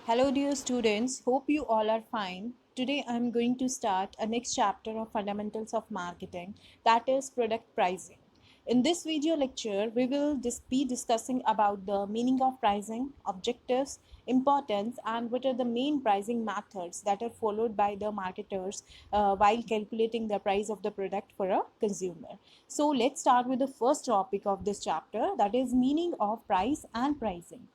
Hello, dear students. Hope you all are fine. Today, I'm going to start a next chapter of Fundamentals of Marketing, that is product pricing. In this video lecture, we will be discussing about the meaning of pricing, objectives, importance, and what are the main pricing methods that are followed by the marketers while calculating the price of the product for a consumer. So, let's start with the first topic of this chapter, that is meaning of price and pricing.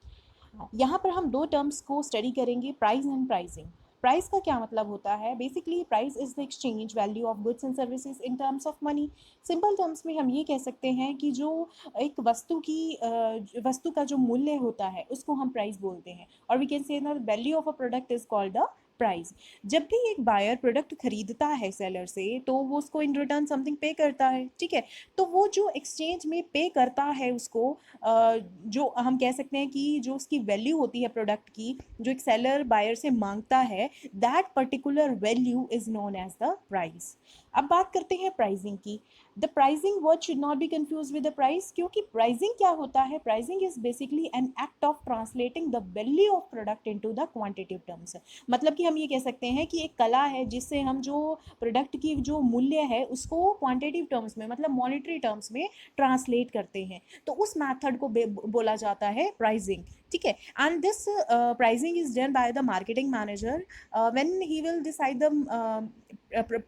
यहाँ पर हम दो terms को study करेंगे, price and pricing. Price का क्या मतलब होता है? Basically price is the exchange value of goods and services in terms of money. Simple terms में हम ये कह सकते हैं कि जो एक वस्तु का जो मूल्य होता है उसको हम प्राइस बोलते हैं, और we can say value of a product is called the price. जब भी एक बायर प्रोडक्ट खरीदता है सेलर से, तो वो उसको इन रिटर्न समथिंग पे करता है, ठीक है। तो वो जो एक्सचेंज में पे करता है उसको, जो हम कह सकते हैं कि जो उसकी वैल्यू होती है प्रोडक्ट की, जो एक सेलर बायर से मांगता है, that particular value is known as the price. अब बात करते हैं प्राइसिंग की। The pricing word should not be confuse with the price, क्योंकि प्राइसिंग क्या होता है? Pricing is basically an act of translating the value of product into the quantitative terms. मतलब कि हम ये कह सकते हैं कि एक कला है जिससे हम जो प्रोडक्ट की जो मूल्य है उसको क्वांटिटेटिव टर्म्स में, मतलब मॉनेटरी टर्म्स में ट्रांसलेट करते हैं। तो उस मेथड को बोला जाता है प्राइसिंग, ठीक है। And this pricing is done by the marketing manager when he will decide the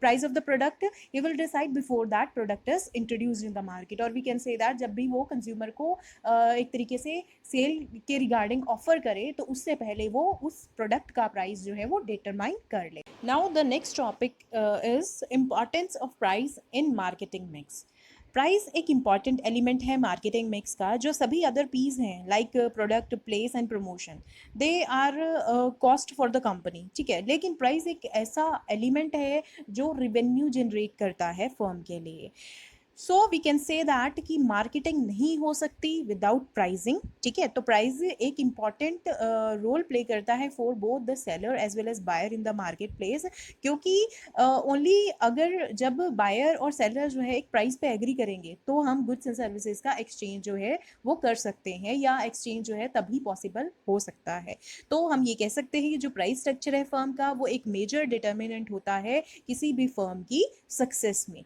price of the product. He will decide before that product is introduced in the market, और we can say that जब भी वो consumer को एक तरीके से cell के regarding offer करे, तो उससे पहले वो उस प्रोडक्ट का प्राइस जो है वो डिटरमाइन कर ले। Now the next topic is importance of price in marketing mix. Price एक इम्पॉर्टेंट एलिमेंट है मार्केटिंग मिक्स का। जो सभी अदर पीस हैं like product, place and promotion, they are cost for the company, ठीक है। लेकिन प्राइस एक ऐसा एलिमेंट है जो रिवेन्यू जनरेट करता है फर्म के लिए। So we can say that कि मार्केटिंग नहीं हो सकती विदाउट प्राइसिंग, ठीक है। तो प्राइस एक इम्पॉर्टेंट रोल प्ले करता है for both the seller as well as buyer in the market place, क्योंकि ओनली अगर जब बायर और सेलर जो है एक प्राइस पे एग्री करेंगे तो हम गुड्स एंड सर्विसेज का एक्सचेंज जो है वो कर सकते हैं, या एक्सचेंज जो है तभी पॉसिबल हो सकता है। तो हम ये कह सकते हैं कि जो प्राइस स्ट्रक्चर है फर्म का, वो एक मेजर डिटर्मिनेंट होता है किसी भी फर्म की सक्सेस में।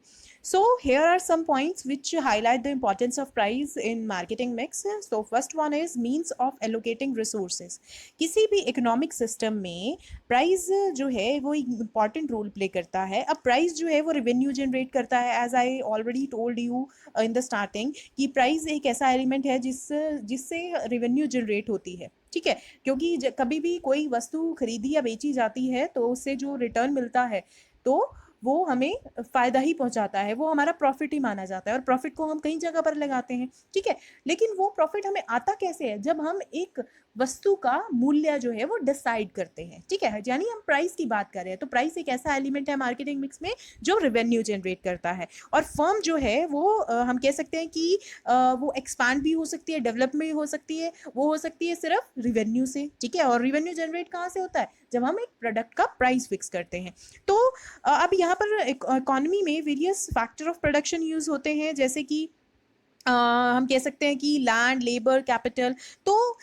So here are some points which highlight the importance of price in marketing mix. So first one is means of allocating resources. किसी भी इकोनॉमिक सिस्टम में प्राइस जो है वो एक इम्पॉर्टेंट रोल प्ले करता है। अब प्राइस जो है वो रेवेन्यू जनरेट करता है, as I already told you in the starting कि प्राइस एक ऐसा एलिमेंट है जिससे रेवेन्यू जनरेट होती है, ठीक है। क्योंकि कभी भी कोई वस्तु खरीदी या बेची जाती है तो उससे जो रिटर्न मिलता है, तो वो हमें फ़ायदा ही पहुंचाता है, वो हमारा प्रॉफिट ही माना जाता है, और प्रॉफिट को हम कई जगह पर लगाते हैं, ठीक है। लेकिन वो प्रॉफिट हमें आता कैसे है? जब हम एक वस्तु का मूल्य जो है वो डिसाइड करते हैं, ठीक है। यानी हम प्राइस की बात कर रहे हैं। तो प्राइस एक ऐसा एलिमेंट है मार्केटिंग मिक्स में जो रेवेन्यू जनरेट करता है, और फर्म जो है वो हम कह सकते हैं कि वो एक्सपांड भी हो सकती है, डेवलप भी हो सकती है, वो हो सकती है सिर्फ रिवेन्यू से, ठीक है। और रिवेन्यू जनरेट कहाँ से होता है? जब हम एक प्रोडक्ट का प्राइस फिक्स करते हैं। तो अब यहाँ पर इकोनॉमी में various factor of production use होते हैं, जैसे कि हम कह सकते हैं कि लैंड, लेबर, कैपिटल। तो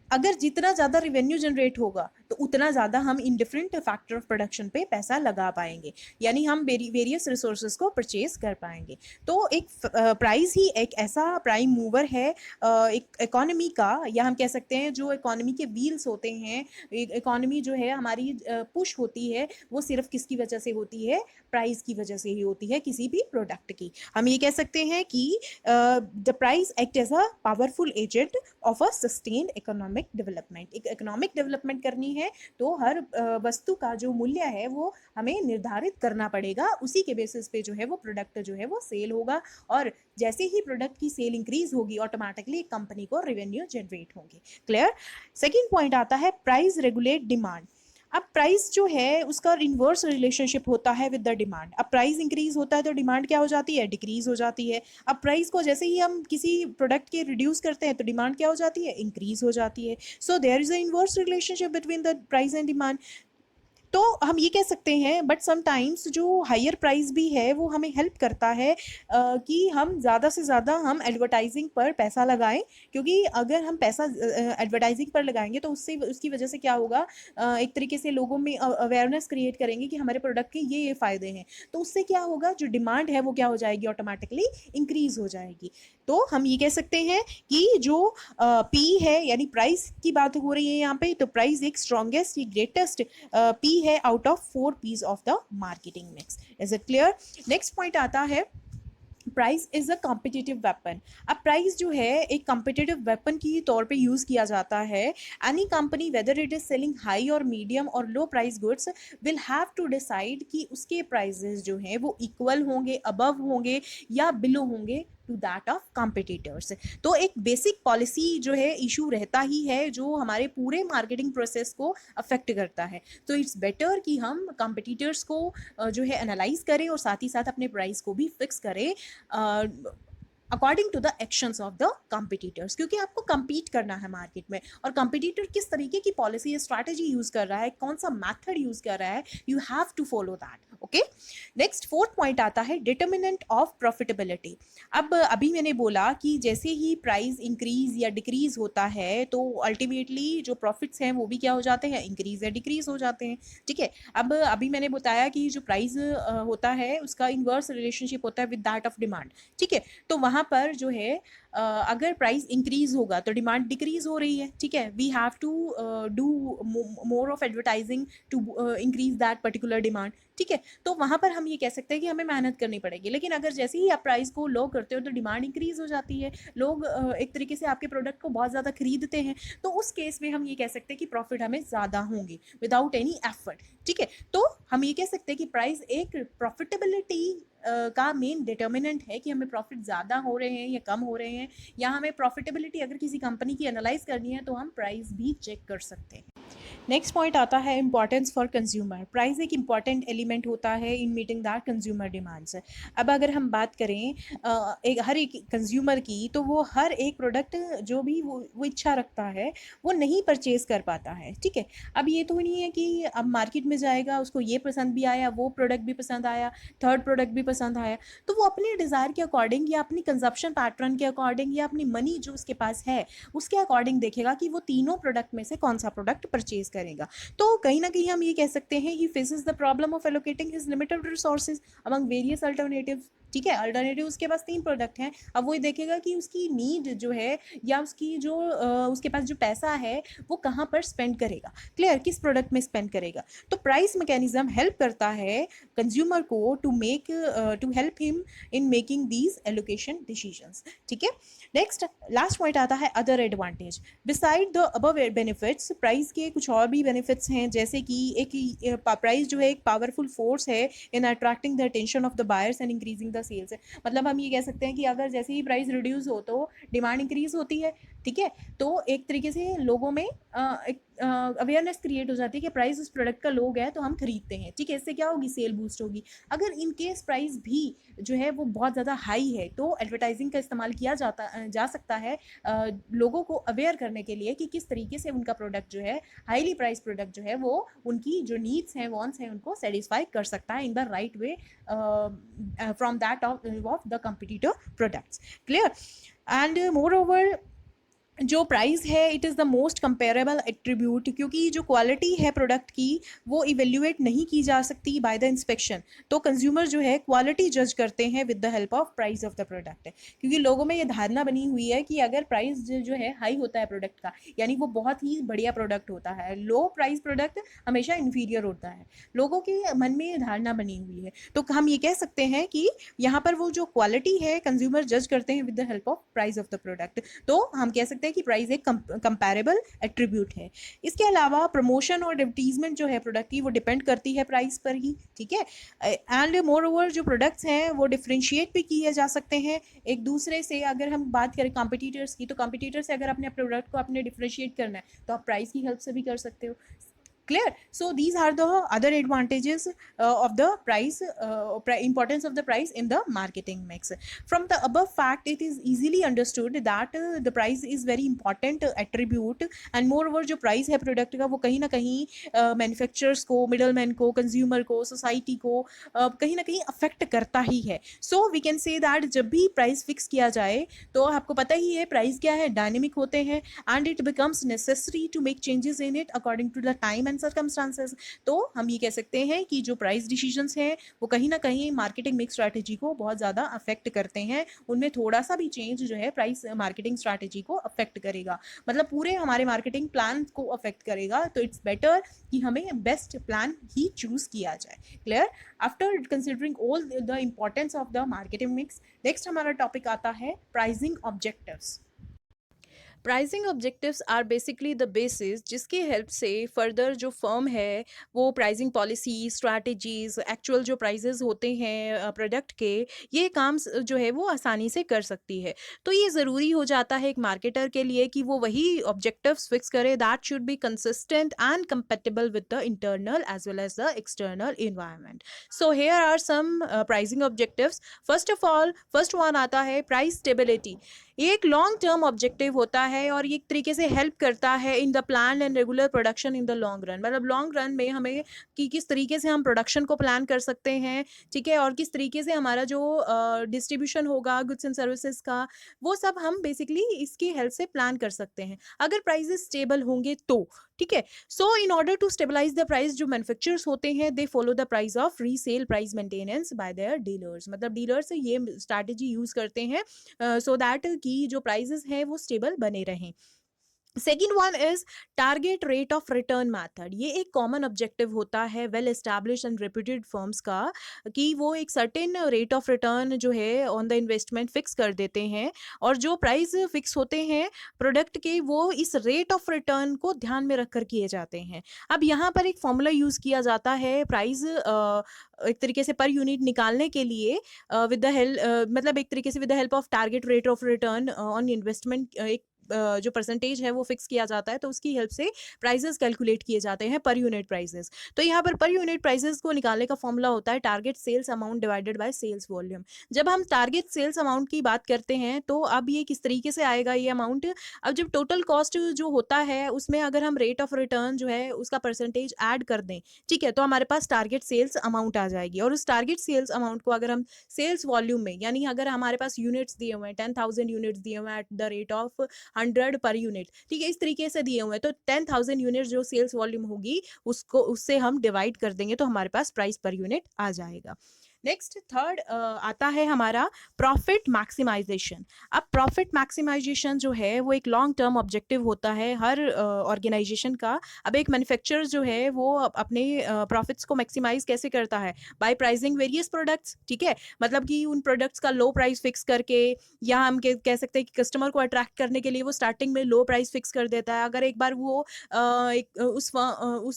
अगर जितना ज़्यादा रिवेन्यू जनरेट होगा तो उतना ज़्यादा हम in different factor of production पे पैसा लगा पाएंगे, यानी हम वेरियस रिसोर्सेज को परचेज कर पाएंगे। तो एक प्राइस ही एक ऐसा प्राइम मूवर है एक इकोनॉमी का, या हम कह सकते हैं जो इकोनॉमी के व्हील्स होते हैं। इकोनॉमी जो है हमारी पुश होती है, वो सिर्फ किसकी वजह से होती है? प्राइस की वजह से ही होती है, किसी भी प्रोडक्ट की। हम ये कह सकते हैं कि the price act as a powerful agent of a sustained economic development. एक इकोनॉमिक डेवलपमेंट करनी है तो हर वस्तु का जो मूल्य है वो हमें निर्धारित करना पड़ेगा, उसी के बेसिस पे जो है वो प्रोडक्ट जो है वो सेल होगा, और जैसे ही प्रोडक्ट की सेल इंक्रीज होगी ऑटोमेटिकली कंपनी को रेवेन्यू जनरेट होंगे। क्लियर? सेकेंड पॉइंट आता है प्राइस रेगुलेट डिमांड। अब प्राइस जो है उसका इन्वर्स रिलेशनशिप होता है विद द डिमांड। अब प्राइस इंक्रीज होता है तो डिमांड क्या हो जाती है? डिक्रीज हो जाती है। अब प्राइस को जैसे ही हम किसी प्रोडक्ट के रिड्यूस करते हैं तो डिमांड क्या हो जाती है? इंक्रीज हो जाती है। So there is a inverse relationship between the price and demand. तो हम ये कह सकते हैं, बट समटाइम्स जो हायर प्राइस भी है वो हमें हेल्प करता है कि हम ज़्यादा से ज़्यादा हम एडवर्टाइजिंग पर पैसा लगाएं, क्योंकि अगर हम पैसा एडवर्टाइजिंग पर लगाएंगे तो उससे उसकी वजह से क्या होगा, एक तरीके से लोगों में अवेयरनेस क्रिएट करेंगे कि हमारे प्रोडक्ट के ये फ़ायदे हैं, तो उससे क्या होगा, जो डिमांड है वो क्या हो जाएगी, ऑटोमेटिकली इंक्रीज हो जाएगी। तो हम ये कह सकते हैं कि जो पी है यानी प्राइस की बात हो रही है यहाँ पे, तो प्राइस एक स्ट्रॉन्गेस्ट, ग्रेटेस्ट पी है out of 4 P's of the marketing mix. Is it clear? Next point आता है, price is a competitive weapon. अब प्राइस जो है एक कॉम्पिटिटिव वेपन की तौर पे यूज़ किया जाता है। Any company whether it is selling high और मीडियम और low price goods will have to decide कि उसके प्राइजेस जो हैं वो इक्वल होंगे, अबव होंगे या बिलो होंगे टू दैट ऑफ कॉम्पिटिटर्स। तो एक बेसिक पॉलिसी जो है इशू रहता ही है जो हमारे पूरे मार्केटिंग प्रोसेस को अफेक्ट करता है। तो इट्स बेटर कि हम कॉम्पिटिटर्स को जो है एनालाइज करें और साथ ही साथ अपने प्राइस को भी फिक्स करें according to the actions of the competitors, क्योंकि आपको compete करना है मार्केट में, और कॉम्पिटिटर किस तरीके की पॉलिसी या स्ट्रैटेजी यूज कर रहा है, कौन सा मैथड यूज कर रहा है, you have to follow that. Okay, next fourth point आता है डिटर्मिनेंट ऑफ प्रॉफिटेबिलिटी। अब अभी मैंने बोला कि जैसे ही प्राइस इंक्रीज या डिक्रीज होता है तो अल्टीमेटली जो प्रॉफिट्स हैं वो भी क्या हो जाते हैं, इंक्रीज या डिक्रीज हो जाते हैं। ठीक है, अब अभी मैंने बताया कि जो प्राइस होता है उसका इन्वर्स रिलेशनशिप होता है विद दैट ऑफ डिमांड। ठीक है, तो वहाँ पर जो है अगर प्राइस इंक्रीज होगा तो डिमांड डिक्रीज हो रही है। ठीक है, we have to do more of advertising to increase that particular demand. ठीक है, तो वहाँ पर हम ये कह सकते हैं कि हमें मेहनत करनी पड़ेगी, लेकिन अगर जैसे ही आप प्राइस को लो करते हो तो डिमांड इंक्रीज हो जाती है, लोग एक तरीके से आपके प्रोडक्ट को बहुत ज़्यादा खरीदते हैं, तो उस केस में हम ये कह सकते हैं कि प्रॉफिट हमें ज़्यादा होंगे विदाउट एनी एफर्ट। ठीक है, तो हम ये कह सकते हैं कि प्राइस एक प्रॉफिटेबिलिटी का मेन डिटर्मिनेंट है कि हमें प्रॉफिट ज़्यादा हो रहे हैं या कम हो रहे हैं, या हमें प्रॉफिटेबिलिटी अगर किसी कंपनी की एनालाइज करनी है तो हम प्राइस भी चेक कर सकते हैं। नेक्स्ट पॉइंट आता है इंपॉर्टेंस फॉर कंज्यूमर। प्राइस एक इंपॉर्टेंट एलिमेंट होता है in meeting that consumer demands. अब अगर हम बात करें हर एक कंज्यूमर की, तो वो हर एक प्रोडक्ट जो भी वो इच्छा रखता है वो नहीं परचेज कर पाता है। ठीक है, अब ये तो नहीं है कि अब मार्केट में जाएगा उसको ये पसंद भी आया, वो प्रोडक्ट भी पसंद आया, थर्ड प्रोडक्ट भी पसंद आया, तो वो अपने डिज़ायर के अकॉर्डिंग या अपनी कंजप्शन पैटर्न के अकॉर्डिंग या अपनी मनी जो उसके पास है उसके अकॉर्डिंग देखेगा कि वो तीनों प्रोडक्ट में से कौन सा प्रोडक्ट परचेज करेगा। तो कहीं ना कहीं हम ये कह सकते हैं he faces the problem of allocating his limited resources among various alternatives. ठीक है, अल्टरनेटिव उसके पास 3 प्रोडक्ट हैं, अब वो देखेगा कि उसकी नीड जो है या उसकी जो उसके पास जो पैसा है वो कहाँ पर स्पेंड करेगा, क्लियर, किस प्रोडक्ट में स्पेंड करेगा। तो प्राइस मैकेनिज्म हेल्प करता है कंज्यूमर को to help him in making these allocation decisions. ठीक है, नेक्स्ट लास्ट पॉइंट आता है other advantage. Beside the above benefits, price के कुछ और भी बेनिफिट्स हैं, जैसे कि एक प्राइस जो है एक पावरफुल फोर्स है in attracting the attention of the buyers and increasing the sales. मतलब हम ये कह सकते हैं कि अगर जैसे ही प्राइस रिड्यूस हो तो डिमांड इंक्रीज होती है। ठीक है, तो एक तरीके से लोगों में एक अवेयरनेस क्रिएट हो जाती है कि प्राइस उस प्रोडक्ट का लो गया है तो हम खरीदते हैं। ठीक है, इससे क्या होगी, सेल बूस्ट होगी। अगर इन केस प्राइस भी जो है वो बहुत ज़्यादा हाई है तो एडवर्टाइजिंग का इस्तेमाल किया जा सकता है लोगों को अवेयर करने के लिए कि किस तरीके से उनका प्रोडक्ट जो है, हाईली प्राइस प्रोडक्ट जो है वो उनकी जो नीड्स हैं, वॉन्ट्स हैं, उनको सेटिस्फाई कर सकता है in the right way from that of the competitor products. Clear? And more over जो प्राइस है it is the most comparable attribute, क्योंकि जो क्वालिटी है प्रोडक्ट की वो इवेल्युएट नहीं की जा सकती बाय द इंस्पेक्शन। तो कंज्यूमर जो है क्वालिटी जज करते हैं with the help of price of the product, क्योंकि लोगों में ये धारणा बनी हुई है कि अगर प्राइस जो है हाई होता है प्रोडक्ट का यानी वो बहुत ही बढ़िया प्रोडक्ट होता है, लो प्राइस प्रोडक्ट हमेशा इन्फीरियर होता है। लोगों के मन में ये धारणा बनी हुई है, तो हम ये कह सकते हैं कि यहाँ पर वो जो क्वालिटी है कंज्यूमर जज करते हैं with the help of price of the product. तो हम कह सकते हैं कि प्राइस एक कंपैरेबल एट्रीब्यूट है। इसके अलावा प्रमोशन और एडवर्टीजमेंट जो है प्रोडक्ट की वो डिपेंड करती है प्राइस पर ही। ठीक है, एंड मोर ओवर जो प्रोडक्ट्स हैं वो डिफ्रेंशिएट भी किए जा सकते हैं एक दूसरे से। अगर हम बात करें कॉम्पिटिटर्स की, तो कॉम्पिटिटर से अगर अपने प्रोडक्ट को अपने डिफ्रेंशिएट करना है तो आप प्राइस की हेल्प से भी कर सकते हो। Clear? So these are the other advantages of the price, importance of the price in the marketing mix. From the above fact, it is easily understood that the price is very important attribute, and moreover जो price है product का वो कहीं ना कहीं manufacturers को, middlemen को, consumer को, society को कहीं ना कहीं affect करता ही है. So we can say that जब भी price fix किया जाए तो आपको पता ही है price क्या है, dynamic होते हैं, and it becomes necessary to make changes in it according to the time and circumstances. तो हम ये कह सकते हैं कि जो प्राइस डिसीजंस हैं वो कहीं ना कहीं मार्केटिंग मिक्स स्ट्रैटेजी को बहुत ज़्यादा अफेक्ट करते हैं. उनमें थोड़ा सा भी चेंज जो है प्राइस मार्केटिंग स्ट्रैटेजी को अफेक्ट करेगा, मतलब पूरे हमारे मार्केटिंग प्लान को अफेक्ट करेगा. तो इट्स बेटर कि हमें बेस्ट प्लान ही चूज किया जाए. Clear? After considering all the importance of the marketing mix, next हमारा टॉपिक आता है pricing objectives. Pricing objectives are basically the basis जिसकी हेल्प से फर्दर जो फर्म है वो प्राइसिंग पॉलिसी, स्ट्रैटेजीज, एक्चुअल जो प्राइजेस होते हैं प्रोडक्ट के, ये काम जो है वो आसानी से कर सकती है. तो ये ज़रूरी हो जाता है एक मार्केटर के लिए कि वो वही ऑब्जेक्टिव्स फिक्स करे that should be consistent and compatible with the internal as well as the external environment. So here are some pricing objectives. First of all, first one आता है प्राइस स्टेबिलिटी. ये एक लॉन्ग टर्म ऑब्जेक्टिव होता है और ये एक तरीके से हेल्प करता है in the plan and regular production in the long run. मतलब लॉन्ग रन में हमें कि किस तरीके से हम प्रोडक्शन को प्लान कर सकते हैं, ठीक है, और किस तरीके से हमारा जो डिस्ट्रीब्यूशन होगा गुड्स एंड सर्विसेज का, वो सब हम बेसिकली इसकी हेल्प से प्लान कर सकते हैं अगर प्राइसेस स्टेबल होंगे तो. ठीक है. So in order to stabilize the price, जो मैन्युफैक्चरर्स होते हैं they follow the price of resale price maintenance by their dealers. मतलब डीलर्स ये स्ट्रैटेजी यूज करते हैं सो दैट कि जो प्राइजेस हैं वो स्टेबल बने रहें. Second one is target rate of return method. ये एक कॉमन ऑब्जेक्टिव होता है well establish and reputed firms का कि वो एक सर्टेन रेट ऑफ रिटर्न जो है ऑन द इन्वेस्टमेंट फिक्स कर देते हैं, और जो प्राइस फिक्स होते हैं प्रोडक्ट के वो इस रेट ऑफ रिटर्न को ध्यान में रखकर किए जाते हैं. अब यहाँ पर एक फॉर्मूला यूज़ किया जाता है प्राइस एक तरीके से पर यूनिट निकालने के लिए विद द हेल्प, मतलब एक तरीके से with the help of target rate of return on investment एक जो परसेंटेज है वो फिक्स किया जाता है, तो उसकी हेल्प से प्राइसेस कैलकुलेट किए जाते हैं पर यूनिट प्राइसेस. तो यहाँ पर यूनिट प्राइसेस को निकालने का फॉर्मूला होता है target sales amount divided by sales volume. जब हम टारगेट सेल्स अमाउंट की बात करते हैं तो अब ये किस तरीके से आएगा ये अमाउंट. अब जब टोटल कॉस्ट जो होता है उसमें अगर हम रेट ऑफ रिटर्न जो है उसका परसेंटेज ऐड कर दें, ठीक है, तो हमारे पास टारगेट सेल्स अमाउंट आ जाएगी. और उस टारगेट सेल्स अमाउंट को अगर हम सेल्स वॉल्यूम में, यानी अगर हमारे पास यूनिट्स दिए हुए हैं 10,000 यूनिट्स दिए हुए हैं at the rate of 100 per unit, ठीक है, इस तरीके से दिए हुए हैं, तो 10,000 यूनिट जो सेल्स वॉल्यूम होगी उसको उससे हम डिवाइड कर देंगे तो हमारे पास प्राइस पर यूनिट आ जाएगा. नेक्स्ट थर्ड आता है हमारा प्रॉफिट मैक्सिमाइजेशन. अब प्रॉफिट मैक्सिमाइजेशन जो है वो एक लॉन्ग टर्म ऑब्जेक्टिव होता है हर ऑर्गेनाइजेशन का. अब एक मैन्युफैक्चरर जो है वो अपने प्रॉफिट्स को मैक्सिमाइज कैसे करता है, बाय प्राइसिंग वेरियस प्रोडक्ट्स. ठीक है, मतलब कि उन प्रोडक्ट्स का लो प्राइस फिक्स करके, या हम कह सकते हैं कि कस्टमर को अट्रैक्ट करने के लिए वो स्टार्टिंग में लो प्राइस फिक्स कर देता है. अगर एक बार वो उस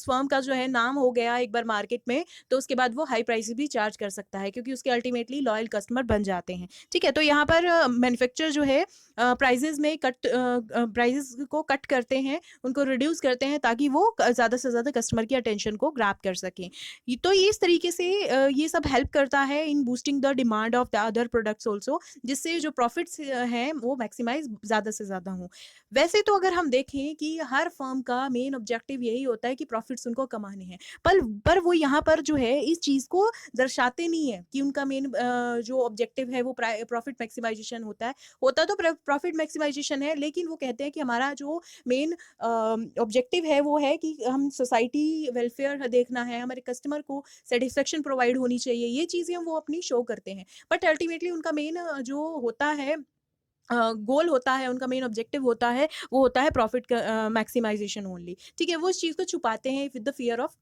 फर्म का जो है नाम हो गया एक बार मार्केट में, तो उसके बाद वो हाई प्राइस भी चार्ज कर सकता है क्योंकि उसके अल्टीमेटली लॉयल कस्टमर बन जाते हैं. ठीक है, तो यहाँ पर मैन्युफैक्चरर जो है प्राइजेस में प्राइजेस को कट करते हैं, उनको रिड्यूस करते हैं ताकि वो ज़्यादा से ज़्यादा कस्टमर की अटेंशन को ग्रैब कर सकें. तो इस तरीके से ये सब हेल्प करता है इन boosting the demand of the other products also, जिससे जो प्रॉफिट्स हैं वो मैक्सिमाइज ज़्यादा से ज़्यादा हों. वैसे तो अगर हम देखें कि हर फर्म का मेन ऑब्जेक्टिव यही होता है कि प्रॉफिट्स उनको कमाने हैं, पर वो यहाँ पर जो है इस चीज़ को दर्शाते नहीं है कि उनका मेन जो ऑब्जेक्टिव है वो प्रॉफिट मैक्सिमाइजेशन होता तो प्रॉफिट मैक्सिमाइजेशन है, लेकिन वो कहते हैं कि हमारा जो मेन ऑब्जेक्टिव है वो है कि हम सोसाइटी वेलफेयर देखना है, हमारे कस्टमर को सेटिस्फेक्शन प्रोवाइड होनी चाहिए, ये चीज़ें वो अपनी शो करते हैं. बट अल्टीमेटली उनका मेन जो होता है गोल होता है, उनका मेन ऑब्जेक्टिव होता है, वो होता है प्रॉफिट मैक्सिमाइजेशन ओनली. ठीक है, वो उस चीज़ को छुपाते हैं with the fear of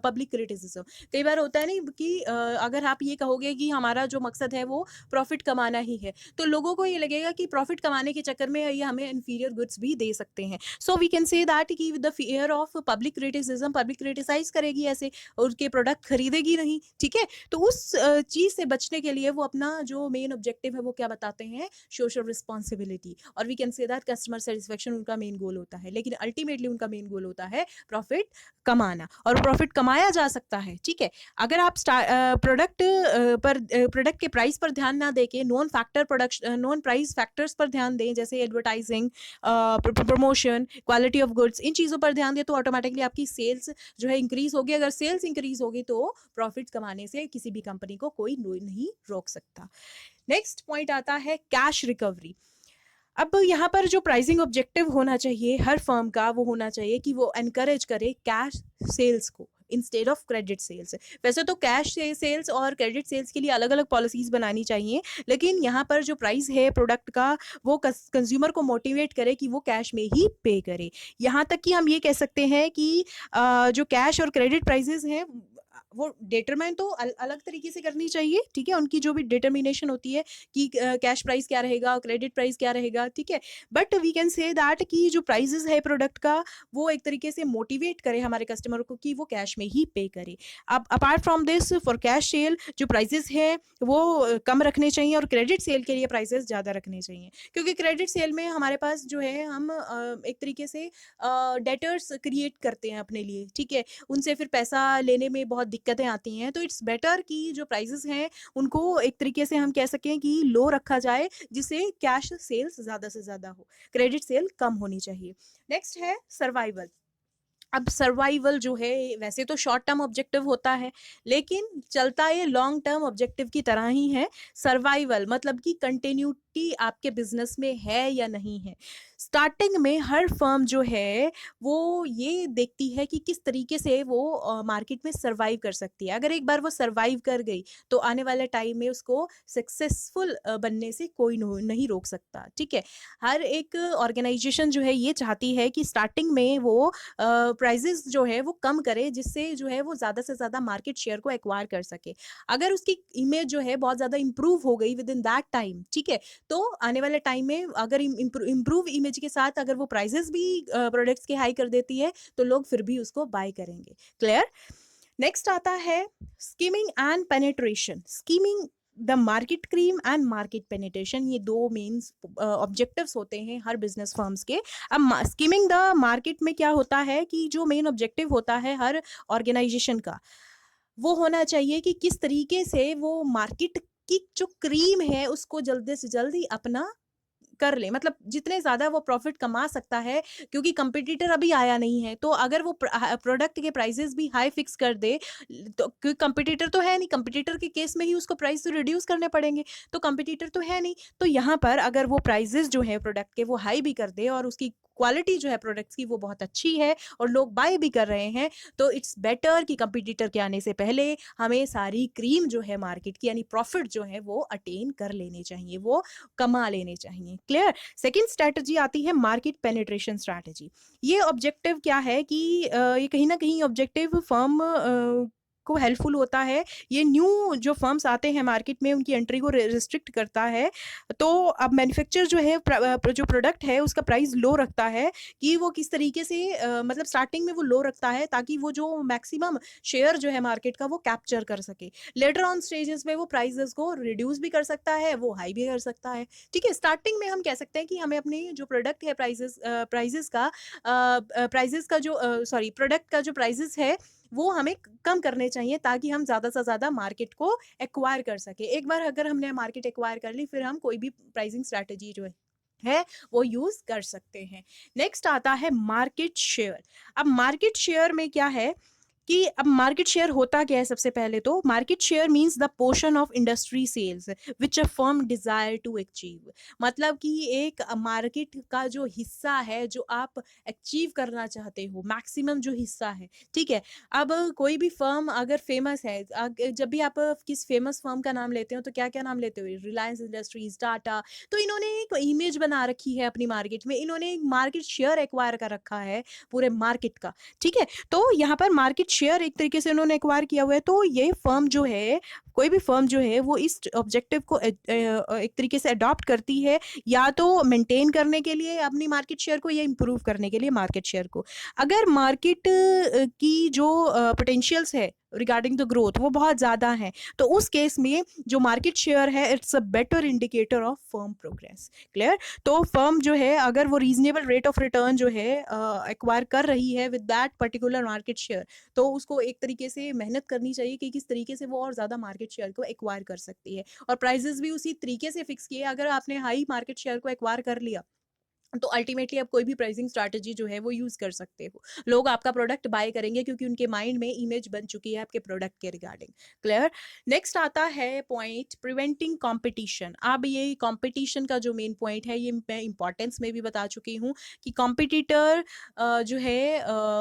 public criticism. कई बार होता है नहीं कि अगर आप ये कहोगे कि हमारा जो मकसद है वो प्रॉफिट कमाना ही है, तो लोगों को ये लगेगा कि प्रॉफिट कमाने के चक्कर में ये हमें इन्फीरियर गुड्स भी दे सकते हैं. So we can say that कि with the fear of public criticism, public criticise करेगी ऐसे, उनके प्रोडक्ट खरीदेगी नहीं. ठीक है, तो उस चीज़ से बचने के लिए वो अपना जो मेन ऑब्जेक्टिव है वो क्या बताते हैं, सोशल रिस्पॉन्सिबिलिटी, और we can say that customer satisfaction उनका मेन गोल होता है, लेकिन अल्टीमेटली उनका मेन गोल होता है प्रॉफिट कमाना, और प्रॉफिट कमाया जा सकता है, ठीक है। अगर आप प्रोडक्ट के प्राइस पर ध्यान ना देके नॉन प्राइस फैक्टर्स पर ध्यान दें, जैसे advertising, promotion, quality of goods, इन चीज़ों पर ध्यान दें, तो ऑटोमेटिकली आपकी सेल्स जो है इंक्रीज होगी। अगर सेल्स इंक्रीज होगी तो प्रॉफिट कमाने से किसी भी कंपनी को कोई नहीं रोक सकता। नेक्स्ट पॉइंट आता है कैश रिकवरी। अब यहाँ पर जो प्राइसिंग ऑब्जेक्टिव होना चाहिए हर फर्म का, वो होना चाहिए कि वो एनकरेज करे कैश सेल्स को इंस्टेड ऑफ क्रेडिट सेल्स। वैसे तो कैश सेल्स और क्रेडिट सेल्स के लिए अलग अलग पॉलिसीज बनानी चाहिए, लेकिन यहाँ पर जो प्राइस है प्रोडक्ट का वो कंज्यूमर को मोटिवेट करे कि वो कैश में ही पे करे। यहाँ तक कि हम ये कह सकते हैं कि जो कैश और क्रेडिट प्राइसेस हैं वो डिटरमाइन तो अलग तरीके से करनी चाहिए, ठीक है। उनकी जो भी डिटर्मिनेशन होती है कि कैश प्राइस क्या रहेगा, क्रेडिट प्राइस क्या रहेगा, ठीक है। But we can say that कि जो प्राइसेस है प्रोडक्ट का वो एक तरीके से मोटिवेट करे हमारे कस्टमर को कि वो कैश में ही पे करे। अब apart from this for cash cell जो प्राइसेस है वो कम रखने चाहिए, और क्रेडिट सेल के लिए प्राइसेस ज़्यादा रखने चाहिए, क्योंकि क्रेडिट सेल में हमारे पास जो है हम एक तरीके से डेटर्स क्रिएट करते हैं अपने लिए, ठीक है। उनसे फिर पैसा लेने में बहुत दिक्कतें आती हैं, तो इट्स बेटर कि जो प्राइसेस हैं उनको एक तरीके से हम कह सकें कि लो रखा जाए, जिससे कैश सेल्स ज़्यादा से ज़्यादा हो, क्रेडिट सेल कम होनी चाहिए। नेक्स्ट है सर्वाइवल। अब सर्वाइवल जो है वैसे तो शॉर्ट टर्म ऑब्जेक्टिव होता है, लेकिन चलता ये लॉन्ग टर्म ऑब्जेक्टिव की तरह ही है। सर्वाइवल मतलब कि कंटिन्यूटी आपके बिजनेस में है या नहीं है। स्टार्टिंग में हर फर्म जो है वो ये देखती है कि किस तरीके से वो मार्केट में सर्वाइव कर सकती है। अगर एक बार वो सर्वाइव कर गई तो आने वाले टाइम में उसको सक्सेसफुल बनने से कोई नहीं रोक सकता, ठीक है। हर एक ऑर्गेनाइजेशन जो है ये चाहती है कि स्टार्टिंग में वो प्राइजेस जो है वो कम करे, जिससे जो है वो ज़्यादा से ज़्यादा मार्केट शेयर को एक्वायर कर सके। अगर उसकी इमेज जो है बहुत ज़्यादा इंप्रूव हो गई विद इन दैट टाइम, ठीक है, तो आने वाले टाइम में अगर इम्प्रूव इमेज के साथ अगर वो प्राइजेस भी प्रोडक्ट्स के हाई कर देती है तो लोग फिर भी उसको बाय करेंगे। क्लियर। नेक्स्ट आता है skimming and penetration. Skimming the market cream and market penetration, ये दो मेन ऑब्जेक्टिव्स होते हैं हर बिजनेस फर्म्स के। अब स्कीमिंग द मार्केट में क्या होता है कि जो मेन ऑब्जेक्टिव होता है हर ऑर्गेनाइजेशन का, वो होना चाहिए कि किस तरीके से वो मार्केट की जो क्रीम है उसको जल्दी से जल्दी अपना कर ले, मतलब जितने ज़्यादा वो प्रॉफिट कमा सकता है, क्योंकि कंपटीटर अभी आया नहीं है। तो अगर वो प्रोडक्ट के प्राइसेस भी हाई फिक्स कर दे तो कंपटीटर तो है नहीं, कंपटीटर के केस में ही उसको प्राइस तो रिड्यूस करने पड़ेंगे, तो कंपटीटर तो है नहीं। तो यहाँ पर अगर वो प्राइसेस जो है प्रोडक्ट के वो हाई भी कर दे और उसकी क्वालिटी जो है प्रोडक्ट्स की वो बहुत अच्छी है और लोग बाय भी कर रहे हैं, तो इट्स बेटर कि कंपटीटर के आने से पहले हमें सारी क्रीम जो है मार्केट की यानी प्रॉफिट जो है वो अटेन कर लेने चाहिए, वो कमा लेने चाहिए। क्लियर। सेकेंड स्ट्रैटेजी आती है मार्केट पेनिट्रेशन स्ट्रैटेजी। ये ऑब्जेक्टिव क्या है कि ये कहीं ना कहीं ऑब्जेक्टिव फर्म को हेल्पफुल होता है। ये न्यू जो फर्म्स आते हैं मार्केट में उनकी एंट्री को रिस्ट्रिक्ट करता है। तो अब मैन्युफैक्चर जो है जो प्रोडक्ट है उसका प्राइस लो रखता है कि वो किस तरीके से मतलब स्टार्टिंग में वो लो रखता है ताकि वो जो मैक्सिमम शेयर जो है मार्केट का वो कैप्चर कर सके। लेटर ऑन स्टेजेस में वो प्राइसेस को रिड्यूस भी कर सकता है, वो हाई भी कर सकता है, ठीक है। स्टार्टिंग में हम कह सकते हैं कि हमें अपनी जो प्रोडक्ट है प्रोडक्ट का जो प्राइसेस है वो हमें कम करने चाहिए ताकि हम ज़्यादा से ज़्यादा मार्केट को एक्वायर कर सके। एक बार अगर हमने मार्केट एक्वायर कर ली फिर हम कोई भी प्राइसिंग स्ट्रैटेजी जो है वो यूज़ कर सकते हैं। नेक्स्ट आता है मार्केट शेयर। अब मार्केट शेयर में क्या है कि अब मार्केट शेयर होता क्या है। सबसे पहले तो market share means the portion of industry sales which a firm desire to achieve, मतलब कि एक मार्केट का जो हिस्सा है जो आप अचीव करना चाहते हो, मैक्सिमम जो हिस्सा है, ठीक है। अब कोई भी फर्म अगर फेमस है, जब भी आप किस फेमस फर्म का नाम लेते हो तो क्या क्या नाम लेते हो, रिलायंस इंडस्ट्रीज, टाटा, तो इन्होंने एक इमेज बना रखी है अपनी मार्केट में, इन्होंने एक मार्केट शेयर एक्वायर कर रखा है पूरे मार्केट का, ठीक है। तो यहाँ पर मार्केट शेयर एक तरीके से उन्होंने एक्वायर किया हुआ है। तो ये फर्म जो है, कोई भी फर्म जो है वो इस ऑब्जेक्टिव को एक तरीके से अडॉप्ट करती है, या तो मेंटेन करने के लिए अपनी मार्केट शेयर को या इंप्रूव करने के लिए मार्केट शेयर को। अगर मार्केट की जो पोटेंशियल्स है रिगार्डिंग द ग्रोथ वो बहुत ज़्यादा है, तो उस केस में जो मार्केट शेयर है it's a better indicator of firm progress. Clear? तो फर्म जो है अगर वो रीजनेबल रेट ऑफ रिटर्न जो है एक्वायर कर रही है with that particular market share, तो उसको एक तरीके से मेहनत करनी चाहिए कि किस तरीके से वो और ज़्यादा मार्केट शेयर को एक्वायर कर सकती है, और प्राइजेस भी उसी तरीके से फिक्स किए। अगर आपने हाई मार्केट शेयर को एक्वायर कर लिया तो अल्टीमेटली आप कोई भी प्राइसिंग स्ट्रैटेजी जो है वो यूज़ कर सकते हो। लोग आपका प्रोडक्ट बाय करेंगे क्योंकि उनके माइंड में इमेज बन चुकी है आपके प्रोडक्ट के रिगार्डिंग। क्लियर? नेक्स्ट आता है पॉइंट प्रिवेंटिंग कंपटीशन। अब ये कंपटीशन का जो मेन पॉइंट है ये मैं इंपॉर्टेंस में भी बता चुकी हूँ कि कॉम्पिटिटर जो है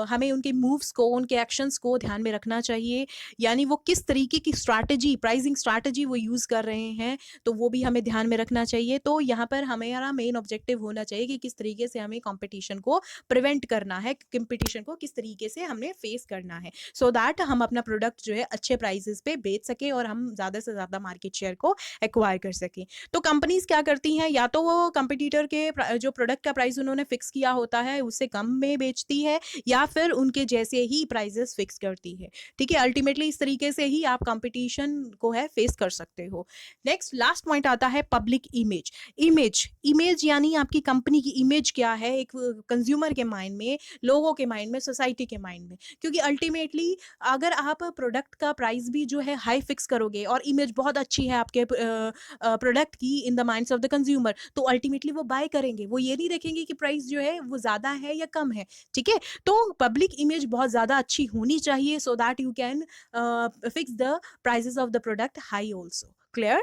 हमें उनके मूव्स को, उनके एक्शंस को ध्यान में रखना चाहिए, यानी वो किस तरीके की स्ट्रैटेजी, प्राइसिंग स्ट्रैटेजी वो यूज़ कर रहे हैं, तो वो भी हमें ध्यान में रखना चाहिए। तो यहाँ पर हमारा मेन ऑब्जेक्टिव होना चाहिए कि किस तरीके से हमें कंपटीशन को प्रिवेंट करना है, कंपटीशन को किस तरीके से हमें फेस करना है, सो दैट हम अपना प्रोडक्ट जो है अच्छे प्राइसेस पे बेच सके और हम ज़्यादा से ज़्यादा मार्केट शेयर को एक्वायर कर सकें। तो कंपनीज क्या करती हैं, या तो वो कंपटीटर के जो प्रोडक्ट का प्राइस उन्होंने फिक्स किया होता है उससे कम में बेचती है, या फिर उनके जैसे ही प्राइजेस फिक्स करती है। ठीक है, अल्टीमेटली इस तरीके से ही आप कंपटीशन को है फेस कर सकते हो। नेक्स्ट लास्ट पॉइंट आता है पब्लिक इमेज। इमेज यानी आपकी कंपनी की इमेज क्या है एक कंज्यूमर के माइंड में, लोगों के माइंड में, सोसाइटी के माइंड में, क्योंकि अल्टीमेटली अगर आप प्रोडक्ट का प्राइस भी जो है हाई फिक्स करोगे और इमेज बहुत अच्छी है आपके प्रोडक्ट की in the minds of the consumer, तो अल्टीमेटली वो बाय करेंगे, वो ये नहीं देखेंगे कि प्राइस जो है वो ज़्यादा है या कम है। ठीक है, तो पब्लिक इमेज बहुत ज़्यादा अच्छी होनी चाहिए so that you can fix the prices of the product high also. Clear?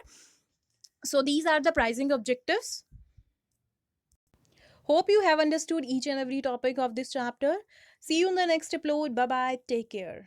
So these are the pricing objectives. Hope you have understood each and every topic of this chapter. See you in the next upload. Bye bye. Take care.